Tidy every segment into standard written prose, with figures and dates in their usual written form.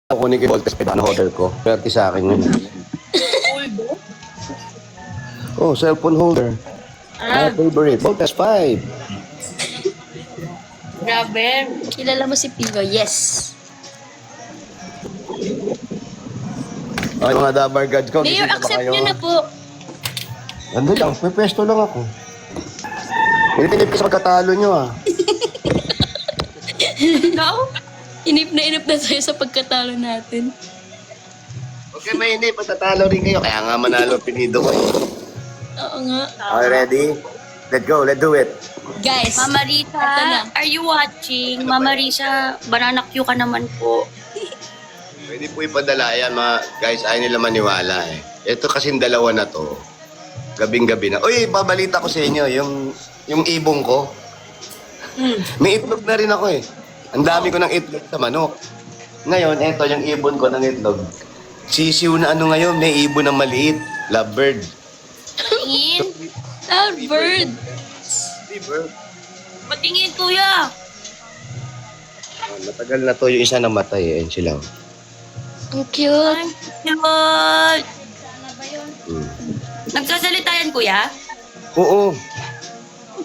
kunin kay Voltes pa holder ko. Swerte sa akin yun. Uldo? Oh, cellphone holder. My favorite. Voltes 5. Grabe. Kilala mo si Pigo? Yes. Ay, mga dabar gods ko. Mayor, gising na ba accept kayo? nyo na po. Ando lang, may pwesto lang ako. Pinipinip ko sa pagkatalo nyo ah. Ikaw? Inip na tayo sa pagkatalo natin. Okay, mainip. Patatalo rin kayo. Kaya nga manalo pinido ko. Oo nga. Okay, ready? Let's go. Let's do it. Guys, Mama Ito Rita, na. are you watching? Mama Risa, banana Q ka naman po. Pwede po ipadala yan, mga guys. Ayaw nila maniwala eh. Ito kasing dalawa na to. Gabing-gabi na. Uy, babalita ko sa inyo. Yung ibong ko. May itlog na rin ako eh. Ang dami ko ng itlog sa manok. Ngayon, eto yung ibon ko ng itlog. Sisiw na ano ngayon, may ibon na maliit. Lovebird. Tingin. loud bird. Lovebird. Patingin, kuya. Matagal na to yung isa namatay eh. Ayun sila. Ang cute. Cute. Hmm. Nagsasalita yan, kuya? Oo.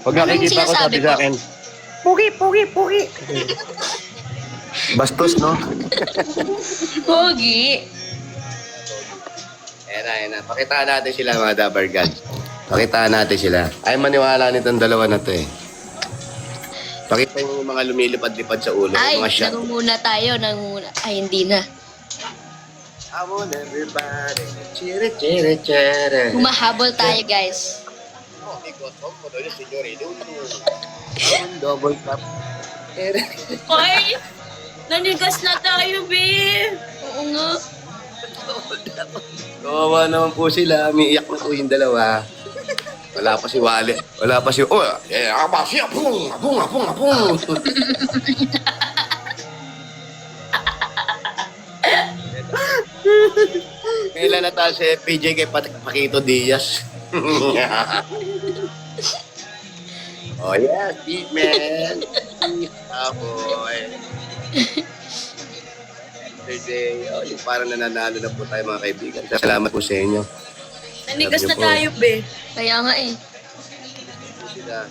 Pag Anong nakikita ko, sinasabi sabi sa ko? akin, Pugi, pugi, pugi. Bastos, no? Pogi. Ayan na. Pakitaan natin sila, mga Dabar Gods. Pakitaan natin sila. Ay, maniwala nitong dalawa na to eh. Pakita yung mga lumilipad-lipad sa ulo. Ay, Yung mga shot. nangunguna tayo. Ay, hindi na. Come on, everybody. Chiri, chiri, chiri. Humahabol tayo, guys. Oh, ikot mo doon, senyorito. Double tap. Ay, nanigas na tayo, babe. Oo nga. Kawawa naman po sila. Umiiyak na po yung dalawa. Wala pa si Wale. Wala pa si... Oh, apa siya? Apung, apung, apung, apung. Kailan na tayo si PJ kay Paquito Diaz? Oh, yes, big man. Boy. Yesterday, oh, yung parang nananalo na po tayo mga kaibigan. Salamat po sa inyo. Nanigas na Love you po. tayo, babe. Kaya nga eh. Sila,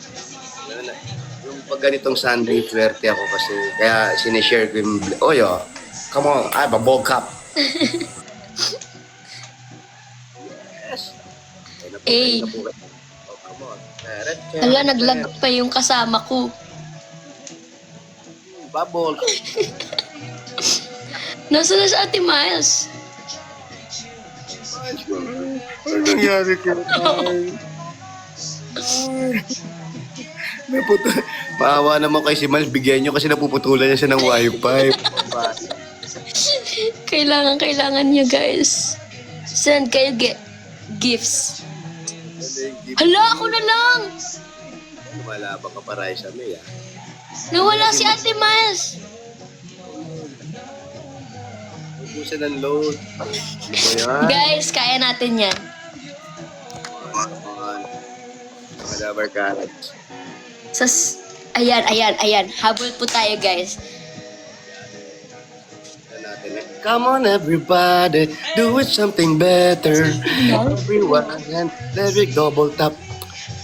yung pag ganitong Sunday, swerte ako kasi kaya sinishare ko yung, oh yo, come on, I have a ball cup. Yes. Eh. Oh, come on. Hala, naglag pa yung kasama ko. Bubble. Nasaan na si Ate Miles? Ano nangyari ko? Naputo. Maawa naman kay si Miles, bigyan nyo kasi napuputulan niya siya ng wifi. Kailangan niya, guys. Send kayo gifts. Hala, ako na lang! Lumalabang ka para sa may, ah. Nawala si Ate Miles. Ubusan ng load. Ano ba yan? Guys, kaya natin yan. Mga dabar carrots. Ayan. Habol po tayo, guys. Come on everybody, do it something better. Everyone, let it double tap.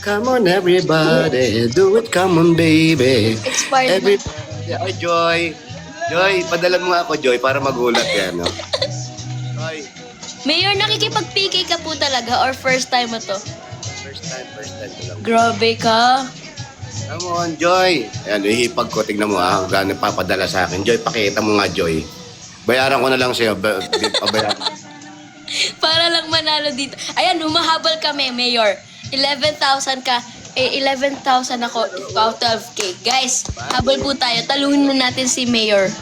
Come on everybody, do it, come on baby. Expired na. Ay, Joy. Joy, padalan mo nga ako, Joy, para magulat yan, no? Joy, Mayor, nakikipag-PK ka po talaga or first time mo to? first time ko lang. Grabe ka. Come on, Joy. Ayan, ihipag ko, tignan mo kung gaano papadala sa akin. Joy, pakita mo nga, Joy. Bayaran ko na lang sa'yo. Bayaran. Para lang manalo dito. Ayan, humahabol kami, Mayor. 11,000 ka. 11,000 ako out of cake. Guys, habol po tayo. Taluhin na natin si Mayor.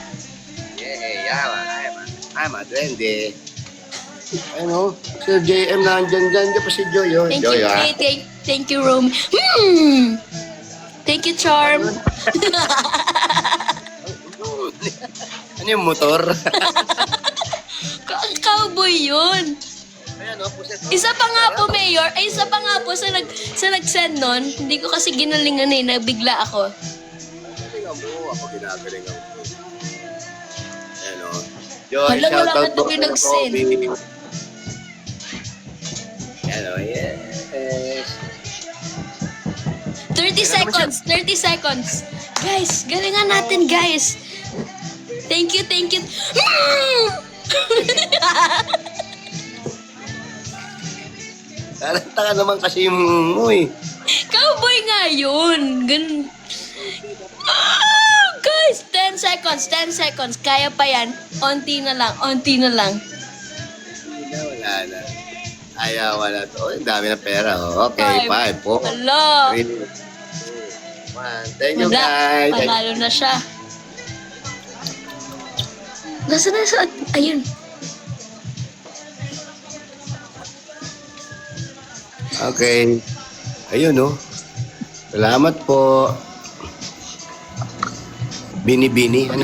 Yeah, I'm a duende. Ano? Sir JM nandyan pa si Joy. Oh. Thank Joy, you, ah. thank you, Rome. Thank you, Charm. Ano yung motor? Cowboy yun. Ayan, oh, puset. Isa pa nga po, Mayor. Ay, isa pa nga po sa nag-send nun. Hindi ko kasi ginalingan eh. Nabigla ako. Galingan mo. Ako ginagalingan ko. Ayan, oh. Joy, Hala, wala shoutout ka po. na pinag-send. Yan o, yes. 30 seconds, 30 seconds. Guys, galingan natin, guys. Thank you, thank you. Taranta ka naman kasi yung mo eh. Cowboy nga yun. Guys, 10 seconds, 10 seconds. Kaya pa yan. Onti na lang, onti na lang. Wala na. Ayaw, wala to. Oh, ang dami na pera. Oh. Okay, 5, 4, Hello. 3, 2, 1. Thank you, Wala, guys. panalo na siya. Nasaan na sa... Ayun. Okay. Ayun, oh. Salamat po. Bini-bini. Ano?